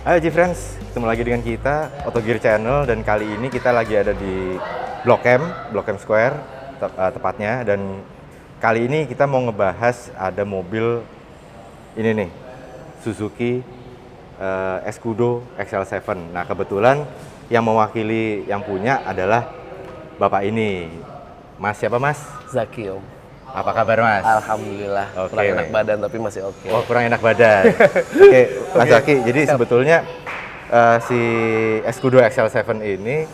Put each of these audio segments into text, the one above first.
Halo G-Friends, ketemu lagi dengan kita, Autogear Channel, dan kali ini kita lagi ada di Blok M Square tepatnya, dan kali ini kita mau ngebahas ada mobil ini nih, Suzuki Escudo XL7. Nah kebetulan yang mewakili yang punya adalah Bapak ini, Mas siapa Mas? Zaki Om. Apa kabar Mas? Alhamdulillah. Oke. Kurang enak badan tapi masih oke. Oh kurang enak badan. Oke, Mas Zaki. Jadi sebetulnya si Escudo XL7 ini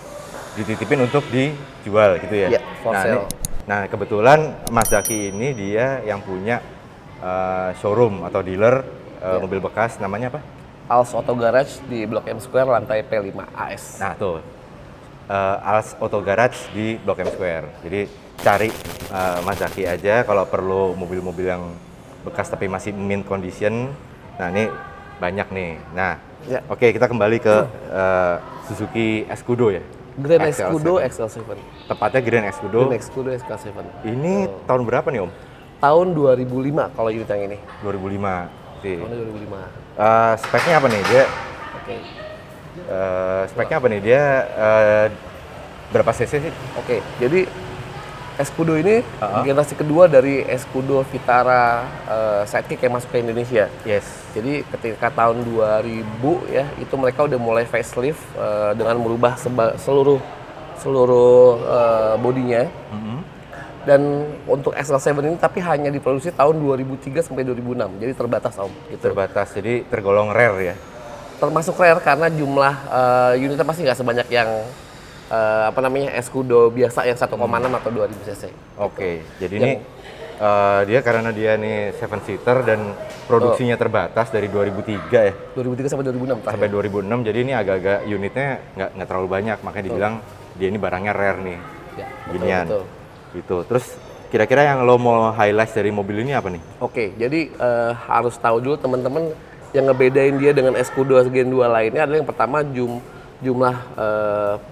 dititipin untuk dijual gitu ya? Iya, for sale. Nah kebetulan Mas Zaki ini dia yang punya showroom atau dealer mobil bekas, namanya apa? Als Auto Garage di Blok M Square lantai P5 AS. Nah tuh, Als Auto Garage di Blok M Square. Jadi cari Mas Zaki aja kalau perlu mobil-mobil yang bekas tapi masih mint condition. Nah ini banyak nih. Nah Ya. oke, kita kembali ke Suzuki Escudo ya. Grand XL7. Escudo XL7. Tepatnya Grand Escudo. Grand Escudo XL7. Ini tahun berapa nih Om? Tahun 2005 kalau unit yang ini. 2005. Oke. Tahun 2005. Speknya apa nih dia? Oke. Speknya apa nih dia? Berapa cc sih? Oke. Jadi Escudo ini generasi kedua dari Escudo Vitara Sidekick yang masuk ke Indonesia. Yes. Jadi ketika tahun 2000 ya, itu mereka udah mulai facelift dengan merubah seluruh bodinya. Dan untuk XL7 ini tapi hanya diproduksi tahun 2003 sampai 2006. Jadi terbatas Om. Gitu. Terbatas, jadi tergolong rare ya. Termasuk rare karena jumlah unitnya pasti nggak sebanyak yang Escudo biasa yang 1,6 atau 2000 cc. Oke, jadi ini dia karena dia nih 7-seater dan produksinya terbatas dari 2003 ya. 2003 sampai 2006 terakhir. Sampai 2006, jadi ini agak-agak unitnya nggak terlalu banyak, makanya dibilang dia ini barangnya rare nih. Ya, Ginian. betul. Gitu. Terus kira-kira yang lo mau highlight dari mobil ini apa nih? Oke, jadi harus tahu dulu teman-teman yang ngebedain dia dengan Escudo Gen 2 lainnya adalah yang pertama jumlah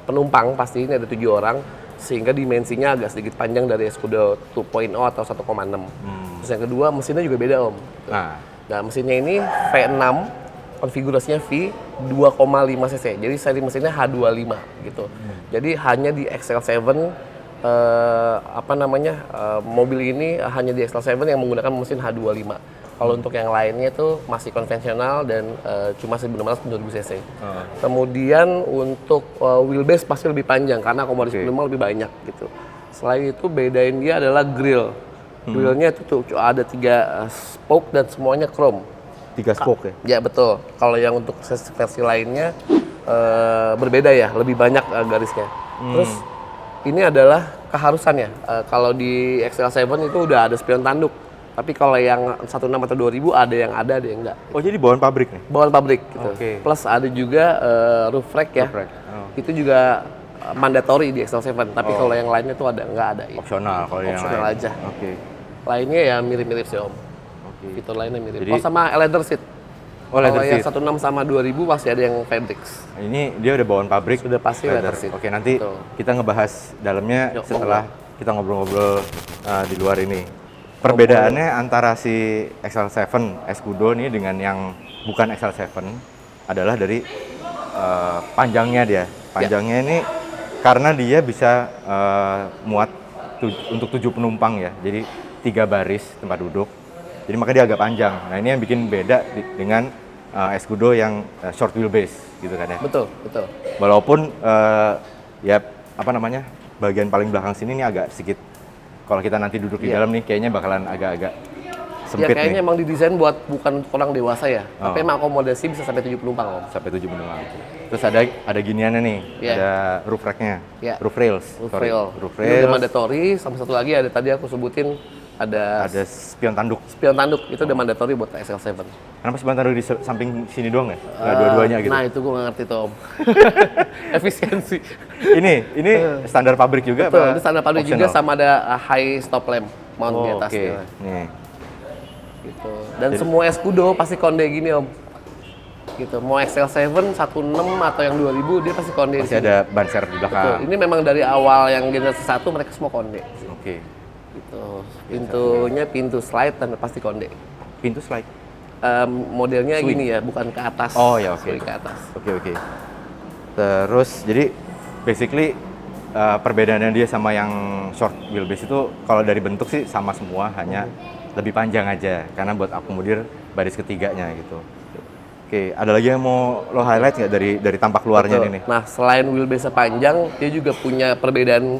penumpang, pasti ini ada 7 orang, sehingga dimensinya agak sedikit panjang dari Escudo 2.0 atau 1,6. Terus yang kedua, mesinnya juga beda Om. Nah mesinnya ini V6, konfigurasinya V 2,5 cc, jadi seri mesinnya H25 gitu. Jadi hanya di XL7 mobil ini hanya di XL7 yang menggunakan mesin H25. Kalau untuk yang lainnya itu masih konvensional dan cuma 1600 cc. Kemudian untuk wheelbase pasti lebih panjang karena akomodasi penumpang lebih banyak gitu. Selain itu bedain dia adalah grill. Grillnya itu tuh ada 3 spoke dan semuanya chrome. 3 spoke ya? Ya betul. Kalau yang untuk versi lainnya berbeda ya, lebih banyak garisnya. Terus ini adalah keharusannya. Kalau di XL7 itu udah ada spion tanduk. Tapi kalau yang 16 atau 2000 ada yang enggak. Oh jadi bawaan pabrik nih? Bawaan pabrik gitu. Oke. Plus ada juga roof rack ya. Roof rack. Oh. Itu juga mandatory di XL7. Tapi kalau yang lainnya tuh enggak ada. Opsional kalau yang Opsional lain. aja. Oke. Lainnya ya mirip-mirip sih Om. Oke. Fitur lainnya mirip. Jadi- sama leather seat. Oh leather Kalau yang seat. 16 sama 2000 masih ada yang fabrics. Ini dia udah bawaan pabrik. Sudah pasti leather seat. Oke, nanti Betul. kita ngebahas dalamnya Yuk, setelah kita ngobrol-ngobrol di luar ini. Perbedaannya antara si XL7 Escudo nih dengan yang bukan XL7 adalah dari panjangnya dia. Panjangnya ini karena dia bisa muat untuk 7 penumpang ya. Jadi 3 baris tempat duduk. Jadi makanya dia agak panjang. Nah ini yang bikin beda dengan Escudo yang short wheelbase gitu kan ya. Betul, betul. Walaupun bagian paling belakang sini ini agak sedikit, kalau kita nanti duduk di dalam nih kayaknya bakalan agak-agak Ya sempit kayaknya nih. emang didesain buat bukan orang dewasa ya. Tapi emang akomodasi bisa sampai 7 penumpang Om. Sampai 7 penumpang. Terus ada giniannya nih, Iya. ada roof rack-nya, Iya. roof rails. Roof Sorry. rail. Roof Ini udah rails, mandatory, sama satu lagi ada tadi aku sebutin ada ada spion tanduk. spion tanduk, itu udah mandatory buat XL7. Kenapa spion tanduk di samping sini doang ya? Nggak dua-duanya gitu? Nah itu gue nggak ngerti tuh Om. Efisiensi. Ini standar pabrik juga Betul, apa? ini standar pabrik juga optional? sama ada high stop lamp mount di Oh, atas. oke. Nih. Gitu. Dan semua Escudo pasti konde gini Om. Gitu. Mau XL7, 16 atau yang 2000 dia pasti konde. Masih ada ban serep di Betul. belakang. Ini memang dari awal yang generasi 1 mereka semua konde. Oke. Gitu. Pintunya pintu slide dan pasti konde. Pintu slide. modelnya Swing. gini ya, bukan ke atas. Oh ya, oke. Swing ke atas. Oke. Terus jadi basically perbedaannya dia sama yang short wheelbase itu kalau dari bentuk sih sama semua, hanya lebih panjang aja karena buat akomodir baris ketiganya gitu. Oke, ada lagi yang mau lo highlight nggak dari tampak luarnya Betul. ini nih? Nah, selain wheelbase panjang, dia juga punya perbedaan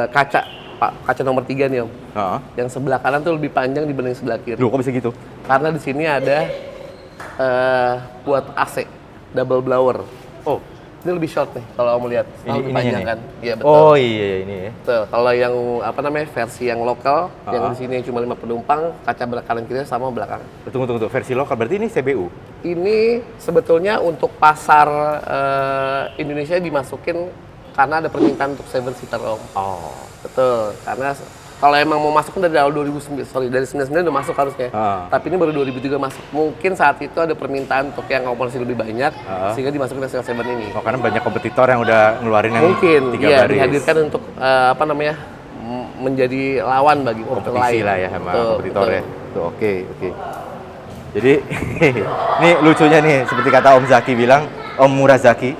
kaca. Kaca nomor 3 nih Om. Heeh. Yang sebelah kanan tuh lebih panjang dibanding sebelah kiri. Loh, kok bisa gitu? Karena di sini ada buat AC, double blower. Oh, Ini lebih short nih kalau kamu lihat. Ini- Lebih ininya panjang nih? kan? Iya betul. oh iya ini ya. Betul. Kalau yang apa namanya versi yang lokal, yang Ah. di sini cuma 5 penumpang, kaca kanan kiri sama belakang. Tunggu. Versi lokal berarti ini CBU. Ini sebetulnya untuk pasar Indonesia dimasukin karena ada permintaan untuk 7-seater Om. Oh. Betul. Karena kalau emang mau masuk dari awal 2009, dari 99 udah masuk harusnya. Ah. Tapi ini baru 2003 masuk. Mungkin saat itu ada permintaan untuk yang komponasi lebih banyak, sehingga dimasukin ke 7 ini. Oh, karena banyak kompetitor yang udah ngeluarin yang Mungkin 3 iya baris. dihadirkan untuk apa namanya menjadi lawan bagi kompetitor Kompetisi lain. lah ya sama Betul, kompetitor betul. ya. Tuh, oke. Jadi ini lucunya nih, seperti kata Om Zaki bilang, Om Murazaki,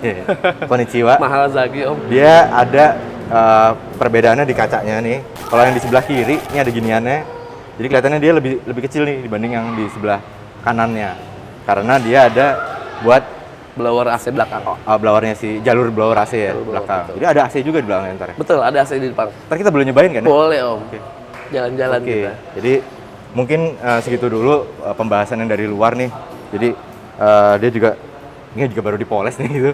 konnichiwa. Mahal Zaki Om. Dia ada perbedaannya di kacanya nih. Kalau yang di sebelah kiri ini ada giniannya. Jadi kelihatannya dia lebih kecil nih dibanding yang di sebelah kanannya. Karena dia ada buat Blower AC belakang. blowernya jalur blower AC ya Jalur blower, belakang. betul. Jadi ada AC juga di belakang ntar ya. Betul, ada AC di depan. Ntar kita boleh nyobain kan ya? Boleh Om. Oke. Jalan-jalan Oke. kita. Jadi mungkin segitu dulu pembahasan yang dari luar nih. Jadi dia juga ini juga baru dipoles nih gitu.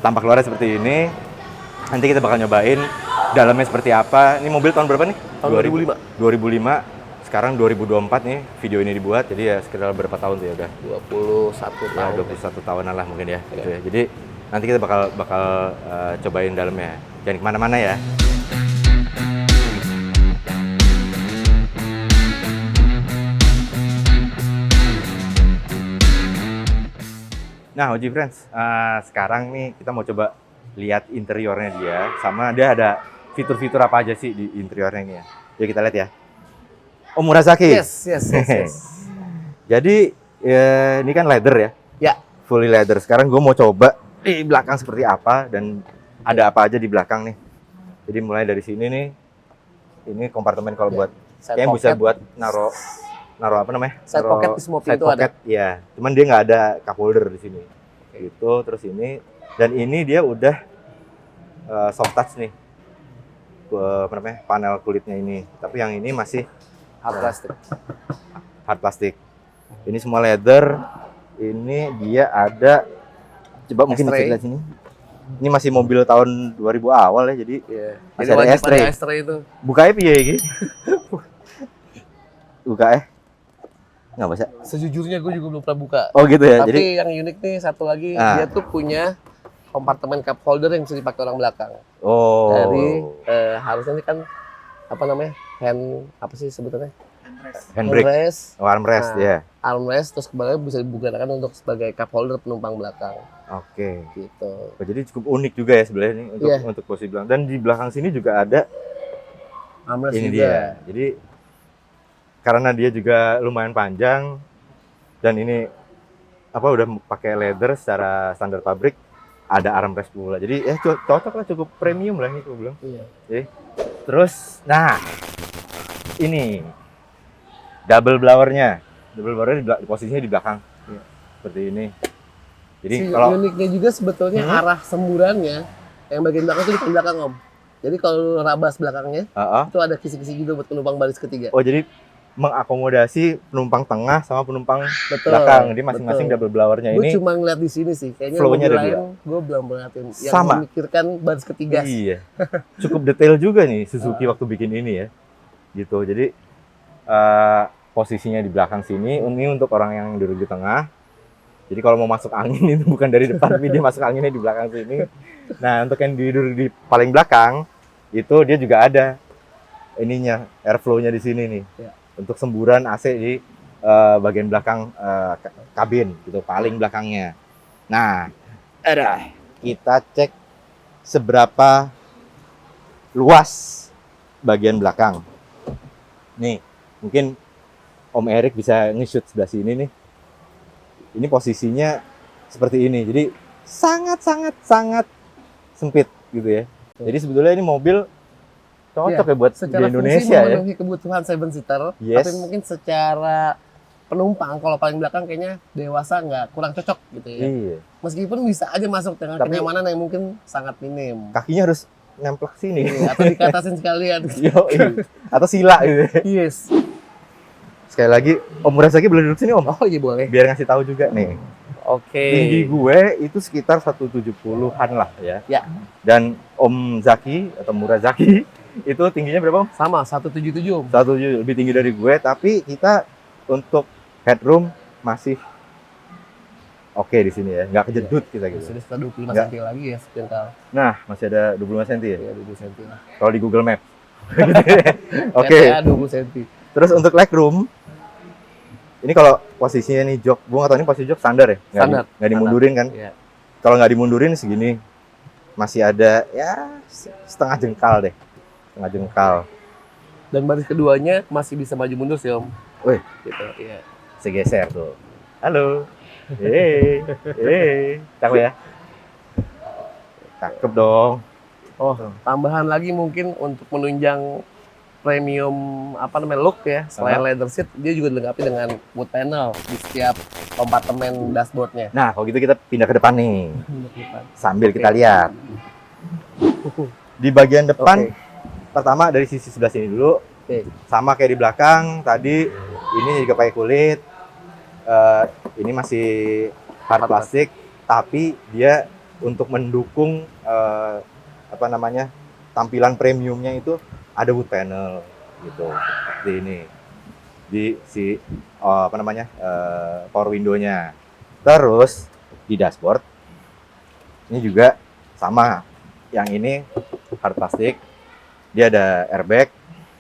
Tampak luarnya seperti ini. Nanti kita bakal nyobain dalamnya seperti apa. Ini mobil tahun berapa nih? Tahun 2005. 2005. Sekarang 2024 nih video ini dibuat. Jadi ya sekitar berapa tahun tuh ya udah? 21 Ya, tahun. 21 tahunan lah mungkin ya. Iya. Gitu ya. Jadi nanti kita bakal cobain dalamnya. Jangan kemana-mana ya. Nah, Oji Friends, sekarang nih kita mau coba lihat interiornya dia, sama dia ada fitur-fitur apa aja sih di interiornya ini ya. Yuk kita lihat ya. Om Murazaki. Yes. Jadi ini kan leather ya, Ya, fully leather. Sekarang gue mau coba di belakang seperti apa dan ada apa aja di belakang nih. Jadi mulai dari sini nih, ini kompartemen kalau buat side kayaknya bisa pocket. buat naruh apa namanya? Side Naruh pocket di semua side pintu ada. pocket, iya. Cuman dia nggak ada cup holder di sini. Gitu, terus ini dan ini dia udah soft touch nih. Apa namanya? Panel kulitnya ini. Tapi yang ini masih hard plastic. hard plastik. Ini semua leather. Ini dia ada coba mungkin S-tray. bisa lihat sini. Ini masih mobil tahun 2000 awal ya, jadi Iya. Masih Jadi ada wajib S-tray. S-tray itu. buka piye iki? Buka nggak bisa. Sejujurnya gue juga belum pernah buka. Oh gitu ya. Tapi Jadi yang unik nih satu lagi, Ah. dia tuh punya kompartemen cup holder yang bisa dipakai orang belakang. oh. Dari harusnya ini kan apa namanya apa sih sebutannya? handbrake, Armrest. armrest Nah. ya. Armrest terus kembali bisa digunakan untuk sebagai cup holder penumpang belakang Oke. gitu. Oh, jadi cukup unik juga ya sebenarnya ini Iya. untuk posisi belakang. Dan di belakang sini juga ada Armrest ini juga. dia. Jadi karena dia juga lumayan panjang dan ini apa udah pakai leather secara standar pabrik, ada armrest pula. Jadi cocok lah, cukup premium lah ini aku bilang. Iya. Oke. Terus nah ini double blowernya. Double blowernya posisinya di belakang. Iya. Seperti ini. Jadi Si kalau uniknya juga sebetulnya arah semburannya yang bagian belakang itu di belakang Om. Jadi kalau rabas belakangnya itu ada kisi-kisi juga buat penumpang baris ketiga. oh jadi mengakomodasi penumpang tengah sama penumpang Betul, belakang. Jadi masing-masing betul. double blowernya Gue ini cuma ngeliat di sini sih. Kayaknya flow-nya mobil ada lain gue belum perhatiin. Yang Sama. memikirkan baris ketiga. iya. Cukup detail juga nih Suzuki waktu bikin ini ya. Gitu. Jadi posisinya di belakang sini, ini untuk orang yang duduk di tengah. Jadi kalau mau masuk angin itu bukan dari depan, tapi dia masuk anginnya di belakang sini. Nah, untuk yang duduk di paling belakang, itu dia juga ada ininya, airflow-nya di sini nih. Ya. Untuk semburan AC di bagian belakang kabin, gitu, paling belakangnya. Nah, kita cek seberapa luas bagian belakang. Nih, mungkin Om Erik bisa nge-shoot sebelah sini nih. ini posisinya seperti ini. Jadi sangat sempit gitu ya. Jadi sebetulnya ini mobil cocok ya buat di secara Indonesia fungsi ya. memenuhi kebutuhan 7-seater, Yes. tapi mungkin secara penumpang kalau paling belakang kayaknya dewasa nggak kurang cocok gitu ya. Iya. Meskipun bisa aja masuk dengan Tapi- kenyamanan yang mungkin sangat minim. Kakinya harus nemplek sini. Iya, atau dikatasin sekalian. Yo, atau sila gitu. Yes. Sekali lagi, Om Murasaki boleh duduk sini Om. Oh iya boleh. Biar ngasih tahu juga nih. Oke. Tinggi gue itu sekitar 170-an lah ya. Ya. Dan Om Zaki atau Murazaki itu tingginya berapa Om? Sama 177 Om. 170, lebih tinggi dari gue, tapi kita untuk headroom masih oke di sini ya, nggak kejedut kita gitu. Sudah sekitar 25 Nggak. cm lagi ya sejengkal. Nah, masih ada 25 cm ya, Ya 20 cm lah. kalau di Google Maps. Oke, PTA 20 cm. terus untuk legroom, ini kalau posisinya nih jok, gue nggak tahu ini posisi jok standar ya? Standar. Nggak dimundurin kan? Iya. Kalau nggak dimundurin segini, masih ada ya setengah jengkal deh. Setengah jengkal. Dan baris keduanya masih bisa maju mundur sih Om. Wih, Gitu. Iya. segeser tuh. Halo. Cakep ya? Cakep dong. Oh, tambahan lagi mungkin untuk menunjang premium apa namanya look ya, selain leather seat, dia juga dilengkapi dengan wood panel di setiap kompartemen dashboardnya. Nah, kalau gitu kita pindah ke depan nih. Sambil kita lihat. Di bagian depan, Oke. pertama dari sisi sebelah sini dulu. Oke. Sama kayak di belakang, tadi ini juga pakai kulit. Ini masih hard plastik, tapi dia untuk mendukung apa namanya tampilan premiumnya itu ada wood panel gitu seperti ini di si apa namanya power window-nya. Terus di dashboard ini juga sama, yang ini hard plastik, dia ada airbag,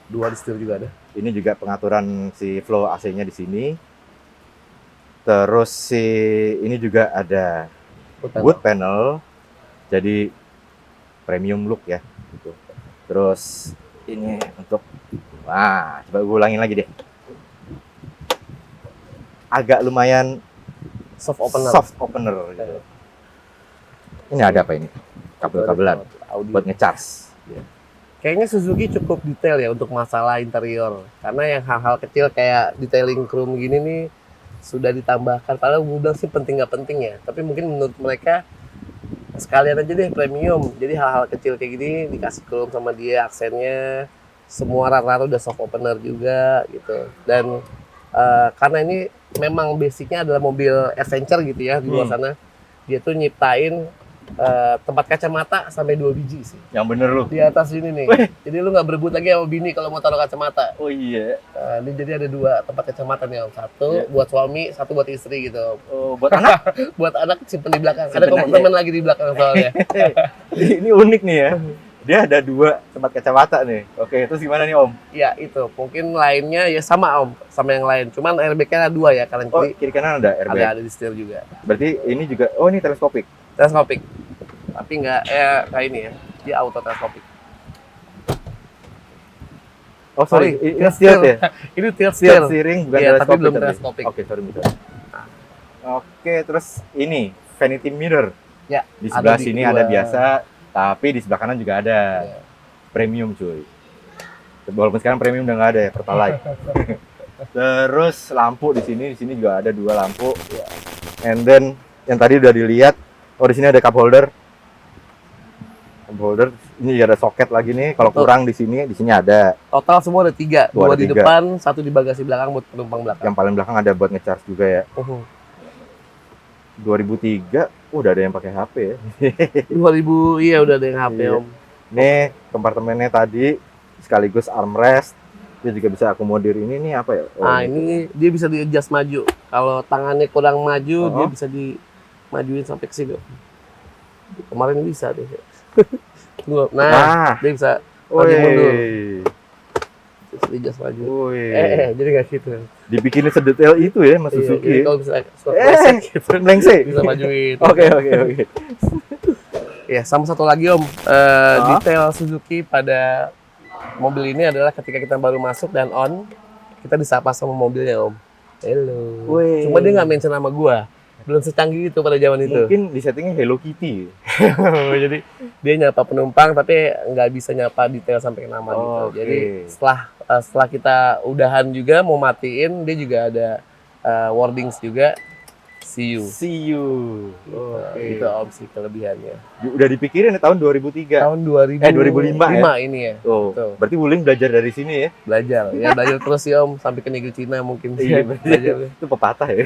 Dua di setir juga ada. ini juga pengaturan si flow AC-nya di sini. Terus si ini juga ada wood panel, jadi premium look ya gitu. Terus ini untuk wah, coba gue ulangin lagi deh. Agak lumayan Soft opener. soft opener gitu. Ini ada apa ini? Kabel-kabelan Audio. buat ngecas. Kayaknya Suzuki cukup detail ya untuk masalah interior. Karena yang hal-hal kecil kayak detailing chrome gini nih sudah ditambahkan. Padahal gue bilang sih penting nggak penting ya. Tapi mungkin menurut mereka sekalian aja deh premium. Jadi hal-hal kecil kayak gini dikasih chrome sama dia, aksennya semua rata-rata udah soft opener juga gitu. Dan karena ini memang basicnya adalah mobil adventure gitu ya di luar sana. Dia tuh nyiptain tempat kacamata sampai 2 biji sih Yang bener lu. di atas ini nih. Jadi lu nggak berebut lagi sama bini kalau mau taruh kacamata. Oh iya. Ini jadi ada 2 tempat kacamata nih Om. Satu Iya. buat suami, satu buat istri gitu. Oh, buat anak. Buat anak simpen di belakang. Ada Simpen aja. kompartemen lagi di belakang soalnya. Ini unik nih ya. Dia ada 2 tempat kacamata nih. Oke, terus gimana nih Om? Ya itu. Mungkin lainnya ya sama Om, sama yang lain. Cuman airbag-nya ada 2 ya kanan Oh, kiri. kiri kanan ada airbag. Ada di setir juga. Berarti ini juga, oh ini teleskopik. Teleskopik. Tapi nggak kayak ini ya. Dia auto teleskopik. Oh sorry, Sorry, ini tilt ya? Ini tilt Tilt setir. steering bukan Iya, tapi teleskopik. belum teleskopik. Oke, sorry misalnya. Oke, terus ini vanity mirror. Ya, Di sebelah ada di sini kedua. ada biasa, tapi di sebelah kanan juga ada. Iya. Premium cuy. Walaupun sekarang premium udah nggak ada ya, Pertalite. Terus lampu di sini juga ada 2 lampu. And then yang tadi udah dilihat, oh di sini ada cup holder. Cup holder, ini ada soket lagi nih. Kalau Betul. kurang di sini ada. Total semua ada 3. Tuh, 2 ada di 3. depan, 1 di bagasi belakang buat penumpang belakang. Yang paling belakang ada buat ngecharge juga ya. 2003, udah ada yang pakai HP ya. 2000, iya udah ada yang HP Iya. Om. Nih kompartemennya tadi sekaligus armrest. Dia juga bisa akomodir ini nih apa ya? Oh, Nah ini dia bisa di adjust maju. Kalau tangannya kurang maju, Oh. dia bisa dimajuin sampai ke sini. Kemarin bisa deh. Tunggu. Nah. Nah, dia bisa maju Woi. mundur. Bisa di adjust maju. Woi. Jadi nggak gitu. Dibikinnya sedetail itu ya Mas Iya, Suzuki. jadi ya? kalau misalnya suka kresek gitu, Lengse. bisa majuin. Oke. Ya, sama satu lagi Om, detail Suzuki pada mobil ini adalah ketika kita baru masuk dan on, kita disapa sama mobilnya Om. Hello. Wih. Cuma dia nggak mention nama gua. belum secanggih itu pada zaman itu. Mungkin di settingnya Hello Kitty. Jadi dia nyapa penumpang tapi nggak bisa nyapa detail sampai ke nama gitu. Oke. Jadi setelah kita udahan juga mau matiin, dia juga ada wordings juga, see you. See you. Oke. Itu opsi kelebihannya. Udah dipikirin ya tahun 2003. Tahun 2000, 2005 ya? ini ya. Oh, Betul. berarti Wuling belajar dari sini ya? Belajar terus ya Om, sampai ke negeri Cina mungkin. Iya, Belajar. itu pepatah ya.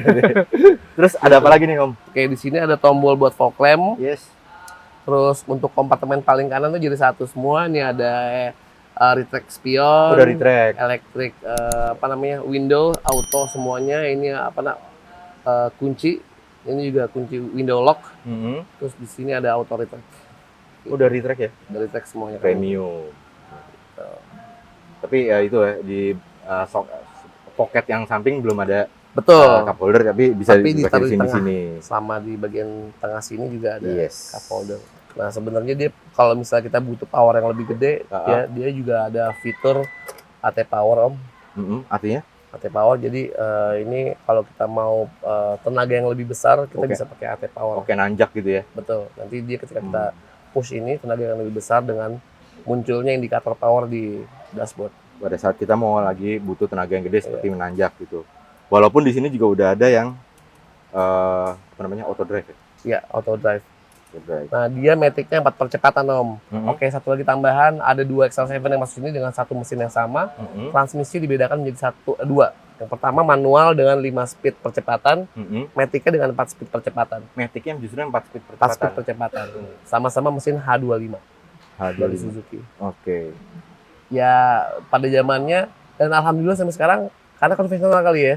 Terus ada apa lagi nih Om? Oke, di sini ada tombol buat fog lamp. Yes. Terus untuk kompartemen paling kanan tuh jadi satu semua. Ini ada retract spion, Udah retract. elektrik window, auto semuanya. Ini kunci. Ini juga kunci window lock. Terus di sini ada auto retract. Udah retract ya? Udah retract semuanya. Premium. Tapi ya itu ya di pocket yang samping belum ada Betul. cup holder, tapi bisa Tapi dipakai ditaruh di di tengah. sini. Sama di bagian tengah sini juga ada Yes. cup holder. Nah sebenarnya dia kalau misalnya kita butuh power yang lebih gede, dia juga ada fitur AT power Om. Artinya? AT power. Jadi ini kalau kita mau tenaga yang lebih besar kita Oke. bisa pakai AT power. Oke, nanjak gitu ya. Betul. Nanti dia ketika kita push ini tenaga yang lebih besar dengan munculnya indikator power di dashboard. Pada saat kita mau lagi butuh tenaga yang gede seperti menanjak gitu. Walaupun di sini juga udah ada yang auto drive ya. Ya, auto drive. Auto drive. Nah, dia matic-nya 4 percepatan Om. Mhm. Oke, satu lagi tambahan, ada 2 XL7 yang masuk sini dengan satu mesin yang sama. Transmisi dibedakan menjadi 2. Yang pertama manual dengan 5 speed percepatan, matic-nya dengan 4 speed percepatan. Matic-nya justru 4 speed 4 speed percepatan. percepatan. Sama-sama mesin H25 dari H25. Suzuki. Oke. Ya, pada zamannya dan alhamdulillah sampai sekarang karena konvensional kali ya,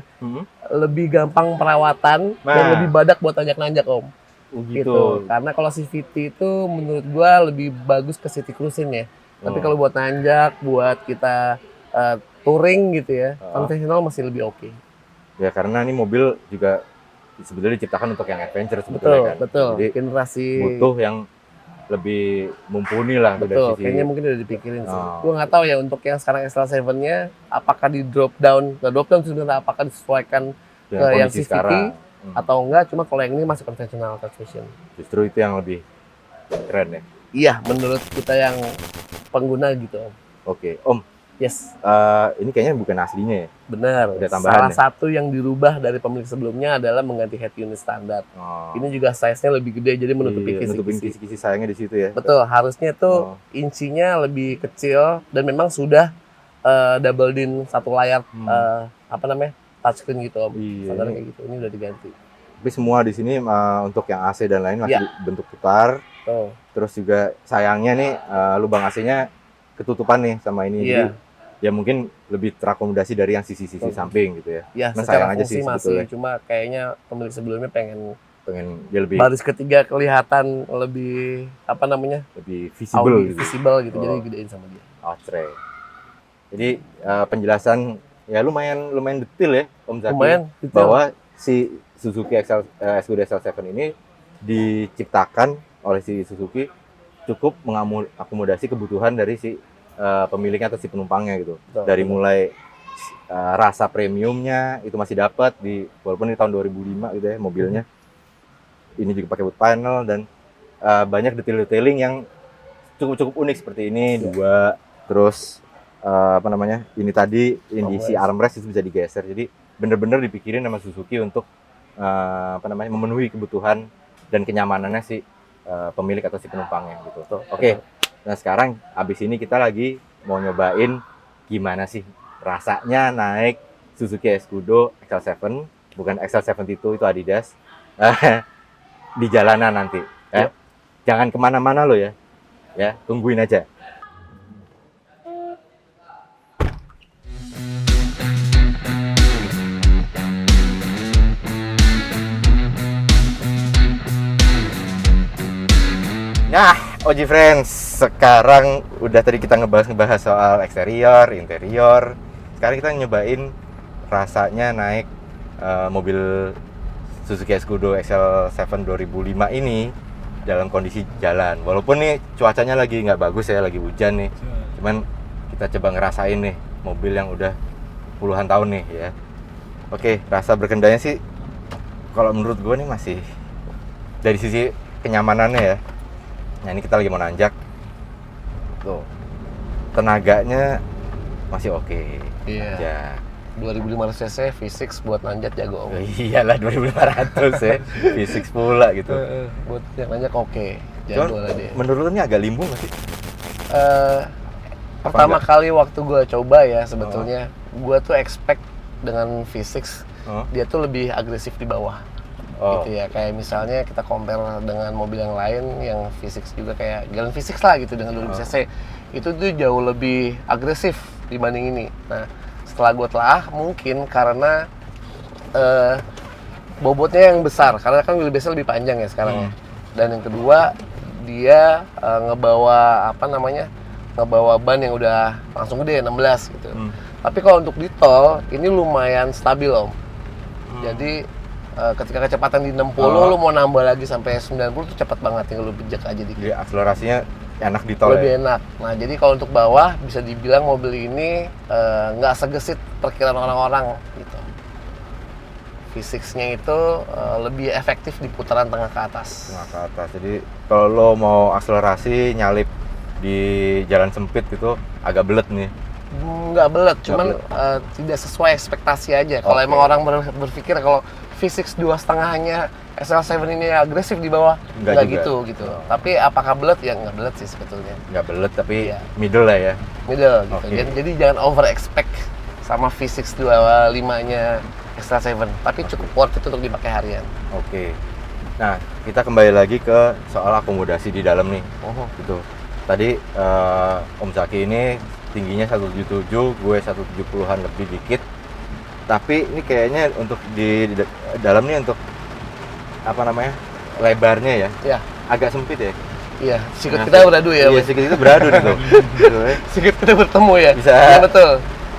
lebih gampang perawatan dan Nah. lebih badak buat nanjak-nanjak Om. Gitu. Gitu. Karena kalau CVT itu menurut gua lebih bagus ke city cruising ya. Tapi kalau buat nanjak, buat kita touring gitu ya, konvensional masih lebih oke. Ya karena ini mobil juga sebetulnya diciptakan untuk yang adventure sebetulnya kan. Betul. Jadi Generasi butuh yang lebih mumpuni lah dari betul. sisi. Kayaknya mungkin udah dipikirin sih. Oh. Gua nggak tahu ya untuk yang sekarang XL7-nya apakah di drop down sebenarnya apakah disesuaikan dengan ke yang kondisi CVT sekarang. atau enggak, cuma kalau yang ini masih konvensional transmission. Justru itu yang lebih keren ya. Iya, menurut kita yang pengguna gitu Om. Oke, Om. Yes, Ini kayaknya bukan aslinya ya. benar. Ada tambahan Salah ya? satu yang dirubah dari pemilik sebelumnya adalah mengganti head unit standar. Oh. Ini juga size-nya lebih gede, jadi menutupi Iya, nutupin kisi-kisi. kisi-kisi sayangnya di situ ya. Betul, harusnya tuh incinya lebih kecil dan memang sudah double din satu layar touchscreen gitu Om. Iya. Standarnya kayak gitu. Ini udah diganti. Tapi semua di sini untuk yang AC dan lain masih Iya. bentuk putar. Tuh. Terus juga sayangnya nih lubang AC-nya ketutupan nih sama ini. Iya. Jadi ya mungkin lebih terakomodasi dari yang sisi-sisi Betul. samping gitu ya. Ya, Nah, secara sayang aja fungsi sih masih, sebetulnya. cuma kayaknya pemilik sebelumnya pengen Pengen dia lebih baris ketiga kelihatan lebih lebih visible gitu. visible gitu, jadi Oh. gedein sama dia. Oke. Jadi penjelasan ya lumayan detail ya Om Zaki. Lumayan detail. Bahwa si Suzuki SQD XL7 ini diciptakan oleh si Suzuki cukup mengakomodasi kebutuhan dari si pemiliknya atau si penumpangnya gitu. Betul, Dari betul. mulai rasa premiumnya itu masih dapat walaupun ini tahun 2005 gitu ya mobilnya. Ini juga pakai wood panel dan banyak detail-detailing yang cukup unik seperti ini. Dua, terus ini tadi ini si armrest itu bisa digeser. Jadi bener-bener dipikirin sama Suzuki untuk memenuhi kebutuhan dan kenyamanannya si pemilik atau si penumpangnya gitu. Oke. Nah, sekarang abis ini kita lagi mau nyobain gimana sih rasanya naik Suzuki Escudo XL7, bukan XL72 itu Adidas. Di jalanan nanti. Jangan kemana-mana lo ya. Ya, tungguin aja. Nah, Oji Friends, sekarang udah tadi kita ngebahas soal eksterior, interior. Sekarang kita nyobain rasanya naik mobil Suzuki Escudo XL7 2005 ini dalam kondisi jalan. Walaupun nih cuacanya lagi nggak bagus ya, lagi hujan nih. Cuman kita coba ngerasain nih mobil yang udah puluhan tahun nih ya. Oke, rasa berkendanya sih Kalau menurut gue nih masih dari sisi kenyamanannya ya. Nah ini kita lagi mau nanjak. Tuh. Tenaganya masih oke. Iya. Nanjak. 2500 cc V6 buat nanjat jago Om. Iyalah 2500 ya. V6 pula gitu. Buat yang nanjak oke. Cuman Jago lah dia. menurut lu ini agak limbung nggak sih? Pertama enggak? kali waktu gue coba ya sebetulnya gue tuh expect dengan V6 dia tuh lebih agresif di bawah gitu ya, kayak misalnya kita compare dengan mobil yang lain yang V6 juga kayak Galant V6 lah gitu dengan 2000 cc itu tuh jauh lebih agresif dibanding ini. Nah setelah gue telah mungkin karena bobotnya yang besar karena kan wheelbase lebih panjang ya sekarang ya. Dan yang kedua dia ngebawa ngebawa ban yang udah langsung gede 16 gitu. Tapi kalau untuk di tol ini lumayan stabil Om. Jadi ketika kecepatan di 60 lu mau nambah lagi sampai 90 tuh cepat banget, tinggal lu pijak aja dikit. Jadi akselerasinya enak di tol Lebih ya? enak. Nah jadi kalau untuk bawah bisa dibilang mobil ini nggak segesit perkiraan orang-orang gitu. V6-nya itu lebih efektif di putaran tengah ke atas. Tengah ke atas. Jadi kalau lo mau akselerasi nyalip di jalan sempit gitu agak belet nih. Nggak belet, cuman tidak sesuai ekspektasi aja. Kalau emang orang berpikir kalau V6 2,5-nya SL7 ini agresif di bawah, nggak gitu. Tapi apakah belet? Ya nggak belet sih sebetulnya. Nggak belet tapi Iya. middle lah ya. Middle gitu. Oke. Jadi jangan over expect sama V6 2.5-nya SL7, tapi cukup worth it untuk dipakai harian. Oke. Nah, kita kembali lagi ke soal akomodasi di dalam nih. Gitu. Tadi Om Zaki ini tingginya 177, gue 170-an lebih dikit. Tapi ini kayaknya untuk di dalam nih untuk lebarnya ya. Iya. Agak sempit ya. Iya, sikut kita beradu ya. Iya, sikut itu beradu nih tuh. Gitu ya. Sikut kita bertemu ya. Bisa. Iya betul.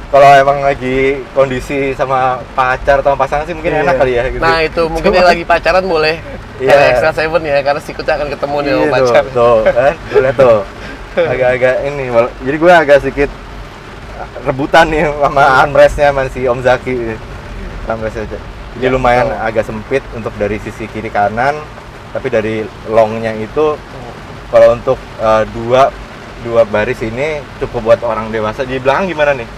Kalau emang lagi kondisi sama pacar atau pasangan sih mungkin enak kali ya gitu. Nah itu mungkin yang lagi pacaran boleh XL7 ya, karena sikutnya akan ketemu nih sama pacar. Tuh kan, boleh tuh. Agak-agak ini, jadi gue agak sedikit rebutan nih sama armrestnya sama si Om Zaki. Armrestnya aja. Jadi lumayan agak sempit untuk dari sisi kiri kanan, tapi dari longnya itu kalau untuk dua baris ini cukup buat orang dewasa. Di belakang gimana nih?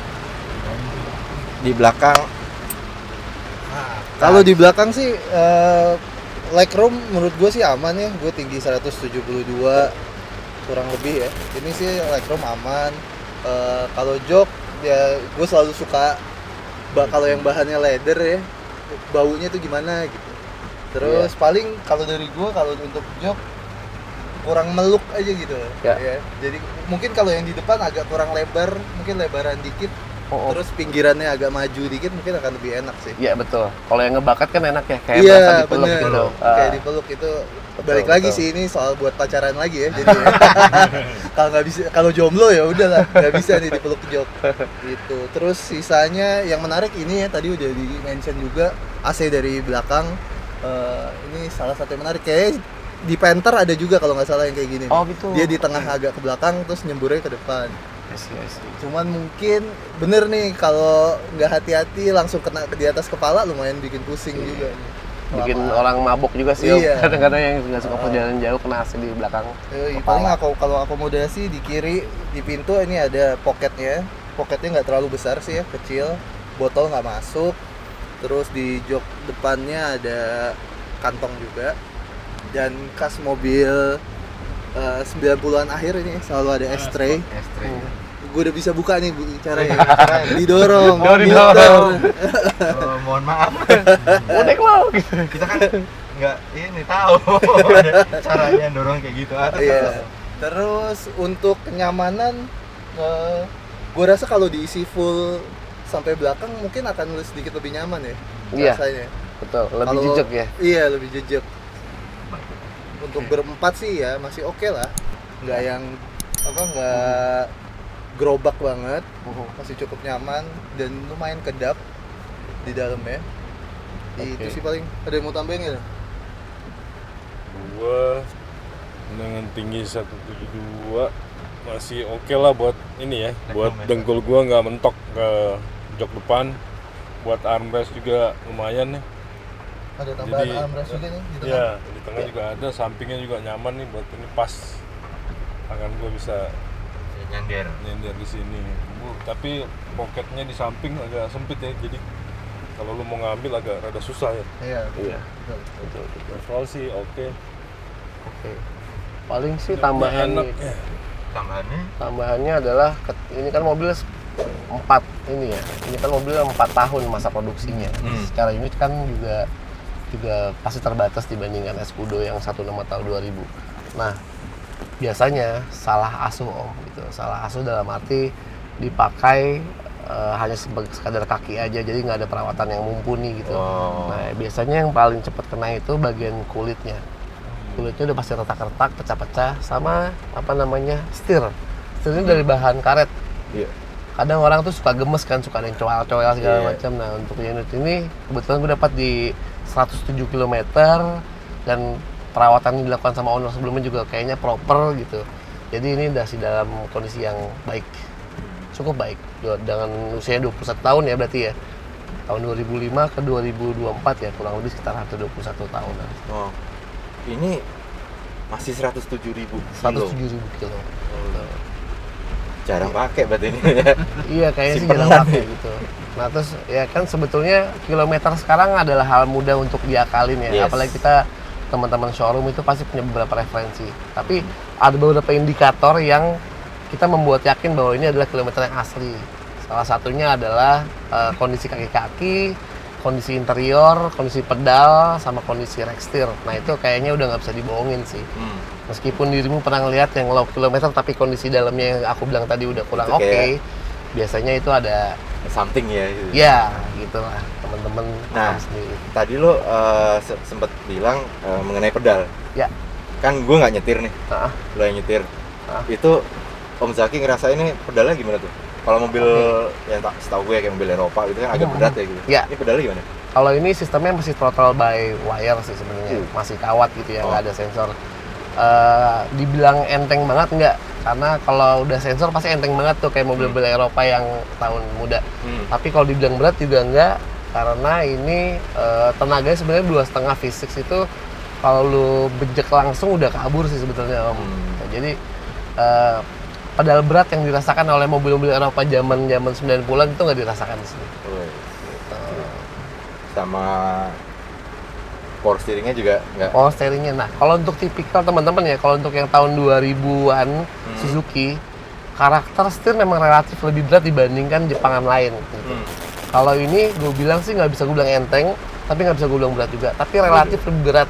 Di belakang kalau di belakang sih legroom menurut gue sih aman ya. Gue tinggi 172 kurang lebih ya. Ini sih legroom aman. Kalau jok ya gue selalu suka kalau yang bahannya leather ya, baunya tuh gimana gitu. Terus paling kalau dari gue kalau untuk jok kurang meluk aja gitu ya. Jadi mungkin kalau yang di depan agak kurang lebar, mungkin lebaran dikit. Terus pinggirannya agak maju dikit mungkin akan lebih enak sih. Iya betul. Kalau yang ngebakat kan enak ya, kayak berasa dipeluk gitu. Kayak dipeluk itu balik lagi sih, ini soal buat pacaran lagi ya. Jadi kalau nggak bisa, kalau jomblo ya udahlah nggak bisa nih dipeluk jok gitu. Terus sisanya yang menarik ini ya, tadi udah di mention juga AC dari belakang. Ini salah satu yang menarik, kayak di Panther ada juga kalau nggak salah yang kayak gini. Oh gitu. Dia di tengah agak ke belakang terus nyemburnya ke depan. Yes. Cuman mungkin bener nih kalau nggak hati-hati langsung kena di atas kepala lumayan bikin pusing juga nih. Bikin orang mabuk juga sih. Iya. Kadang-kadang yang nggak suka perjalanan jauh kena AC di belakang. Paling kalau akomodasi di kiri di pintu ini ada poketnya nggak terlalu besar sih ya, kecil, botol nggak masuk. Terus di jok depannya ada kantong juga. Dan kas mobil 90-an akhir ini selalu ada ashtray. Gue udah bisa buka nih caranya. Didorong. mohon maaf. Udah lo. Kita kan nggak ini tahu caranya dorong kayak gitu. Iya. Terus untuk kenyamanan, gue rasa kalau diisi full sampai belakang mungkin akan sedikit lebih nyaman ya. Iya. Rasanya. Betul. Lebih jejak ya. Iya, lebih jejak. Untuk berempat sih ya masih oke lah. Nggak yang nggak gerobak banget, masih cukup nyaman dan lumayan kedap di dalamnya. Itu sih paling. Ada yang mau tambahin nggak? Gua dengan tinggi 172 masih oke lah buat ini ya, buat dengkul gua nggak mentok ke jok depan, buat armrest juga lumayan ya. Ada tambahan Jadi, armrest juga nih di tengah. Iya, di tengah juga ada, sampingnya juga nyaman nih buat ini pas. Tangan gue bisa Nyender. nyender di sini. Tapi poketnya di samping agak sempit ya, jadi kalau lu mau ngambil agak rada susah ya. Iya. Iya. Betul. Betul, betul. Overall sih oke. Oke. Paling sih tambahan Enak ya. Tambahannya adalah ini kan mobil 4 ini ya. Ini kan mobil 4 tahun masa produksinya. Secara unit kan juga pasti terbatas dibandingkan Escudo yang 16 tahun 2000. Nah, biasanya salah asuh Om gitu. Salah asuh dalam arti dipakai hanya sebagai sekadar kaki aja, jadi nggak ada perawatan yang mumpuni gitu. Oh. Nah, biasanya yang paling cepat kena itu bagian kulitnya. Kulitnya udah pasti retak-retak, pecah-pecah, sama apa namanya setir. Setirnya dari bahan karet. Iya. Kadang orang tuh suka gemes kan, suka ada yang coel-coel segala Iya. macam. Nah, untuk unit ini kebetulan gue dapat di 107 km dan perawatan yang dilakukan sama owner sebelumnya juga kayaknya proper gitu. Jadi ini masih dalam kondisi yang baik, cukup baik dengan usia 21 tahun ya berarti ya. Tahun 2005 ke 2024 ya, kurang lebih sekitar hampir 21 tahunan. Oh. Ini masih 107.000 107.000 kilo. Jarang pakai berarti ini ya. Iya, kayaknya sih Simpenan jarang pakai nih. gitu. Nah, terus ya kan sebetulnya kilometer sekarang adalah hal mudah untuk diakalin ya. Yes. Apalagi kita teman-teman showroom itu pasti punya beberapa referensi. Tapi ada beberapa indikator yang kita membuat yakin bahwa ini adalah kilometer yang asli. Salah satunya adalah kondisi kaki-kaki, kondisi interior, kondisi pedal, sama kondisi rack steer. Nah, itu kayaknya udah nggak bisa dibohongin sih. Meskipun dirimu pernah ngelihat yang low kilometer tapi kondisi dalamnya yang aku bilang tadi udah kurang Itu oke, kayak- biasanya itu ada Something ya. Gitu. ya gitulah teman-teman Nah. paham sendiri. Tadi lo sempet bilang mengenai pedal. Ya. Kan gue nggak nyetir nih, Nah, lo yang nyetir. Ah. Itu Om Zaki ngerasa ini pedalnya gimana tuh? Kalau mobil yang setahu gue kayak mobil Eropa itu kan agak berat ya gitu. Ya. Ini pedalnya gimana? kalau ini sistemnya masih throttle by wire sih sebenarnya, masih kawat gitu ya, nggak ada sensor. Dibilang enteng banget nggak? Karena kalau udah sensor pasti enteng banget tuh kayak mobil-mobil Eropa yang tahun muda. Tapi kalau dibilang berat juga nggak, karena ini tenaganya sebenarnya 2,5 V6 itu kalau lu bejek langsung udah kabur sih sebetulnya Om. Nah, jadi pedal berat yang dirasakan oleh mobil-mobil Eropa zaman 90-an itu nggak dirasakan di sini. Wih. Sama power steeringnya juga nggak. Power steeringnya, nah kalau untuk tipikal teman-teman ya, kalau untuk yang tahun 2000-an Suzuki, karakter setir memang relatif lebih berat dibandingkan Jepangan lain gitu. Kalau ini gue bilang sih nggak bisa gue bilang enteng, tapi nggak bisa gue bilang berat juga, tapi relatif lebih berat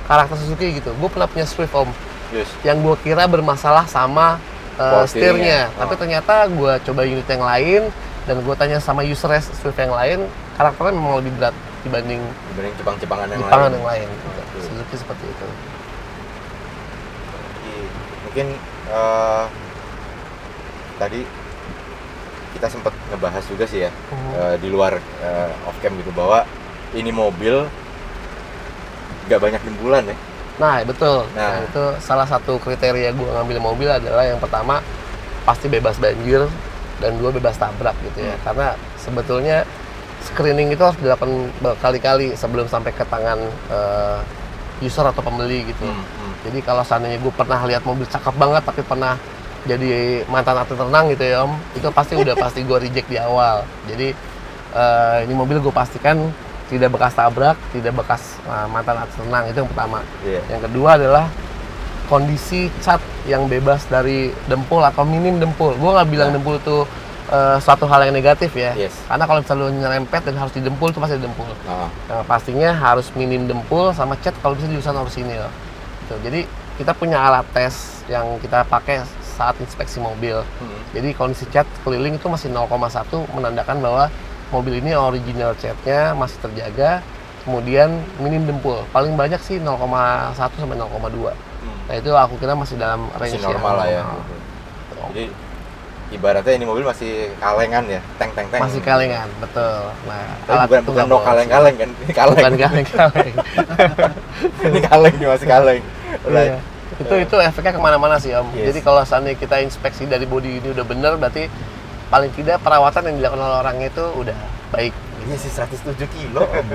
karakter Suzuki gitu. Gue pernah punya Swift Om, Yes. yang gue kira bermasalah sama Power setirnya, steeringnya. tapi ternyata gue coba unit yang lain dan gue tanya sama user Swift yang lain, karakternya memang lebih berat dibanding Dibanding Jepang-Jepangan yang Jepangan lain. yang lain. Oke. Suzuki seperti itu. Mungkin tadi kita sempat ngebahas juga sih ya di luar off cam gitu bahwa ini mobil nggak banyak dempulan ya. Nah, betul. Nah. Nah, itu salah satu kriteria gue ngambil mobil adalah yang pertama pasti bebas banjir dan dua bebas tabrak gitu ya. Karena sebetulnya screening itu harus dilakukan berkali-kali sebelum sampai ke tangan user atau pembeli gitu. Jadi kalau seandainya gue pernah lihat mobil cakep banget tapi pernah jadi mantan atlet renang gitu ya Om, itu pasti udah pasti gue reject di awal. Jadi ini mobil gue pastikan tidak bekas tabrak, tidak bekas mantan atlet renang, itu yang pertama. Iya. Yang kedua adalah kondisi cat yang bebas dari dempul atau minim dempul. Gue nggak bilang dempul itu suatu hal yang negatif ya. Yes. Karena kalau misalnya lu nyerempet dan harus didempul itu pasti dempul. Ah. Pastinya harus minim dempul sama cat kalau bisa jurusan orisinil. Gitu. Jadi kita punya alat tes yang kita pakai saat inspeksi mobil. Jadi kondisi cat keliling itu masih 0,1 menandakan bahwa mobil ini original catnya masih terjaga. Kemudian minim dempul. Paling banyak sih 0,1 sampai 0,2. Nah itu aku kira masih dalam range Masih normal lah ya. normal. Jadi ibaratnya ini mobil masih kalengan ya, teng. Masih kalengan, betul. Nah, Tapi alat itu bukan nggak no bohong kaleng-kaleng kan, ini kaleng. sih. Bukan kaleng-kaleng. Ini kaleng nih, masih kaleng. Right. Iya. Itu efeknya kemana-mana sih Om. Yes. Jadi kalau seandainya kita inspeksi dari bodi ini udah bener, berarti paling tidak perawatan yang dilakukan oleh orang itu udah baik. Ini sih 107 kilo Om.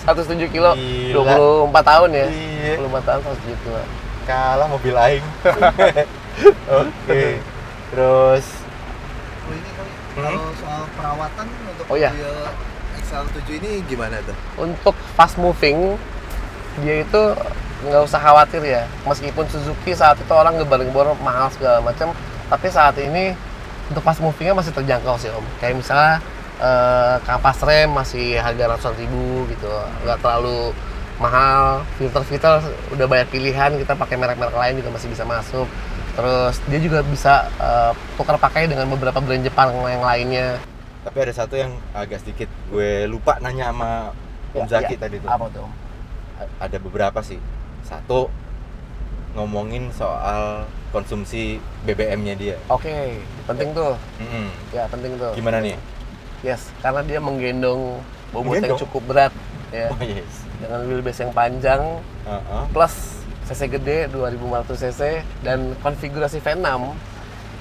107 kilo, Gila. 24 tahun ya. Iya. 24 tahun 107 kilo. Kalah mobil aing. Oke. Terus Oh ini kalau soal perawatan untuk Oh, iya. mobil XL7 ini gimana tuh? Untuk fast moving, dia itu nggak usah khawatir ya. Meskipun Suzuki saat itu orang ngebar-ngebar mahal segala macam, tapi saat ini untuk fast movingnya masih terjangkau sih Om. Kayak misalnya kampas rem masih harga ratusan ribu gitu, nggak terlalu mahal. Filter udah banyak pilihan, kita pakai merek-merek lain juga masih bisa masuk. Terus dia juga bisa tukar pakai dengan beberapa brand Jepang yang lainnya. tapi ada satu yang agak sedikit gue lupa nanya sama Om Zaki tadi tuh. Apa tuh Om? Ada beberapa sih. Satu, ngomongin soal konsumsi BBM-nya dia. Oke, penting tuh. Mm-mm. Ya penting tuh. Gimana nih? Yes, karena dia menggendong bobot yang Menggendong? cukup berat ya. Oh yes. Dengan wheelbase yang panjang Heeh. plus cc gede 2500 cc dan konfigurasi V6.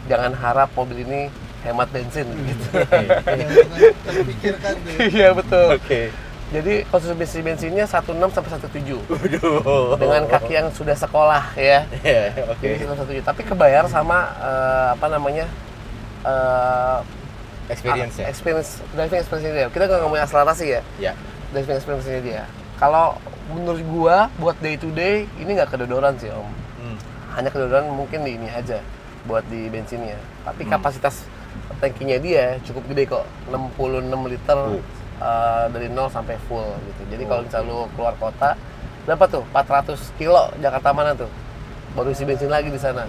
Jangan harap mobil ini hemat bensin gitu. Jangan terpikirkan deh. Iya betul. Oke. Jadi konsumsi bensinnya 16 sampai 17 Waduh. dengan kaki yang sudah sekolah ya. Iya, oke. Jadi 17. Tapi kebayar sama apa namanya? Experience ya. Driving experience dia. Kita nggak ngomongin akselerasi ya. Ya. Driving experience dia. Kalau menurut gua buat day to day ini nggak kedodoran sih Om. Hmm. Hanya kedodoran mungkin di ini aja buat di bensinnya. Tapi Hmm. kapasitas tangkinya dia cukup gede kok, 66 liter dari 0 sampai full gitu. Jadi kalau misalnya lu keluar kota, berapa tuh? 400 kilo Jakarta mana tuh? Baru isi bensin lagi di sana.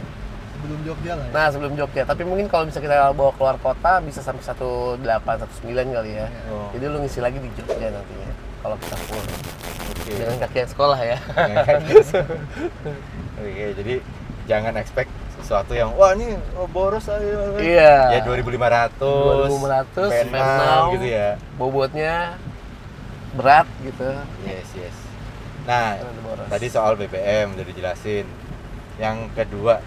Sebelum Jogja lah ya. Nah sebelum Jogja. Tapi mungkin kalau bisa kita bawa keluar kota bisa sampai 18, 19 kali ya. Oh. Jadi lu ngisi lagi di Jogja nantinya. Kalau kita full. Oke. Dengan kaki yang sekolah ya. Oke, jadi jangan expect sesuatu yang wah ini boros aja. Iya. Ya 2500. 2500, V6 V6. gitu ya. Bobotnya berat gitu. Yes, yes. Nah, Ada boros. tadi soal BBM udah dijelasin. Yang kedua,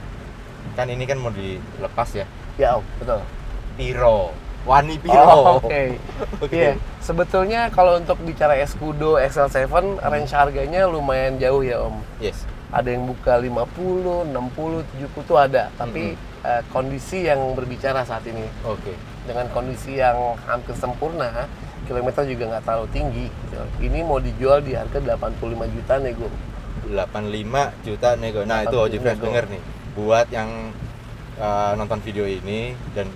kan ini kan mau dilepas ya. Ya Om, betul. Piro. Wani Piro. Oh, Oke. Oke. Iya, sebetulnya kalau untuk bicara Escudo XL7 range harganya lumayan jauh ya Om. Yes. Ada yang buka 50, 60, 70 tuh ada, tapi kondisi yang berbicara saat ini. Oke. Dengan kondisi yang hampir sempurna, kilometer juga nggak terlalu tinggi gitu. Ini mau dijual di harga 85 juta nego. 85 juta nego. Nah, itu 85 Oji Friends nego. denger nih. Buat yang nonton video ini dan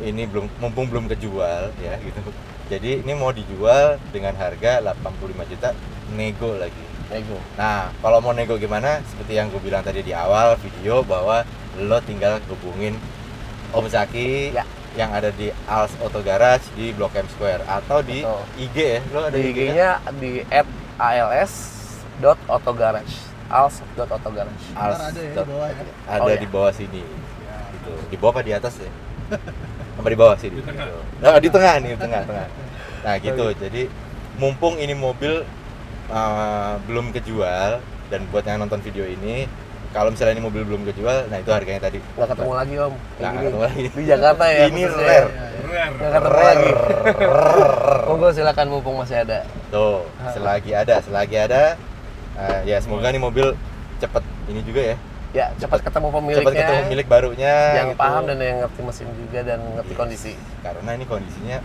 ini mumpung belum kejual ya gitu. Jadi ini mau dijual dengan harga 85 juta nego lagi. Nego. Nah, kalau mau nego gimana? Seperti yang gue bilang tadi di awal video bahwa lo tinggal hubungin Om Zaki Ya. yang ada di Als Auto Garage di Blok M Square atau di Betul. IG ya. Lo ada Di IG-nya di @als.autogarage. als.autogarage. Als. Ntar ada ya di bawah ya. Ada Oh, ya. di bawah sini. Gitu. Di bawah apa di atas ya? Apa di bawah sini? Nah, di tengah nih, tengah. Nah, gitu. Jadi mumpung ini mobil belum kejual dan buat yang nonton video ini, kalau misalnya ini mobil belum kejual, nah itu harganya tadi. Nggak ketemu lagi Om. Nggak Kayak gini. ketemu lagi. Di Jakarta ya. Ini khususnya. rare. Nggak ketemu lagi. Monggo silakan mumpung masih ada. Tuh, selagi ada, ya semoga nih mobil cepet ini juga ya. Ya, cepat ketemu pemiliknya. Cepet ketemu pemilik barunya. yang gitu. paham dan yang ngerti mesin juga dan ngerti Yes. kondisi. Karena ini kondisinya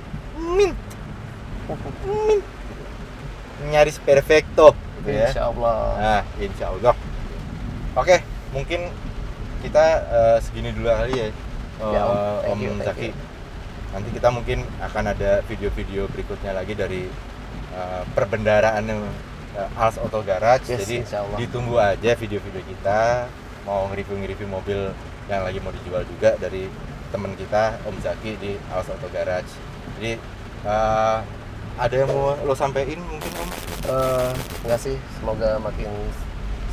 nyaris perfecto gitu ya. Insya Allah. Nah, insya Allah. Oke, mungkin kita segini dulu kali ya, Ya, Om. Om Thank you. Zaki. Nanti kita mungkin akan ada video-video berikutnya lagi dari perbendaraan Als Auto Garage. Yes, Jadi insya Allah. ditunggu aja video-video kita. Mau nge-review mobil yang lagi mau dijual juga dari teman kita Om Zaki di Als Auto Garage. Jadi ada yang mau lo sampein mungkin Om? Enggak sih, semoga makin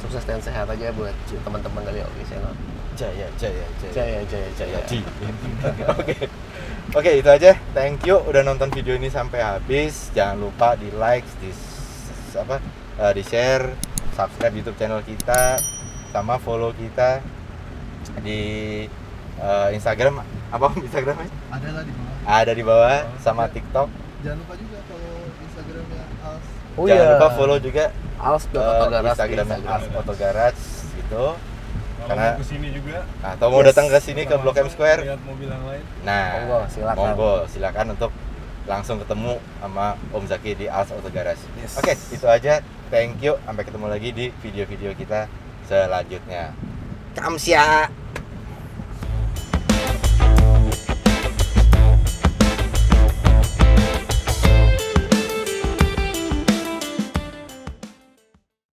sukses dan sehat aja buat teman-teman dari Oke Channel. Jaya. Jaya. Oke, itu aja. Thank you udah nonton video ini sampai habis. Jangan lupa di like, di share, subscribe YouTube channel kita, sama follow kita di Instagram. Apa Instagramnya? Ada lah di bawah. Ada di bawah, sama TikTok. Jangan lupa juga kalau Instagramnya Als Oh Jangan iya. lupa follow juga Als.autogarage Instagramnya Als Auto Garage gitu. Kalau Karena mau kesini juga atau mau datang ke sini ke Blok M Square. lihat mobil yang lain. Nah, Monggo, silakan. Monggo, silakan untuk langsung ketemu sama Om Zaki di Als Auto Garage. Yes. Oke, itu aja. Thank you. Sampai ketemu lagi di video-video kita selanjutnya. Kamsia.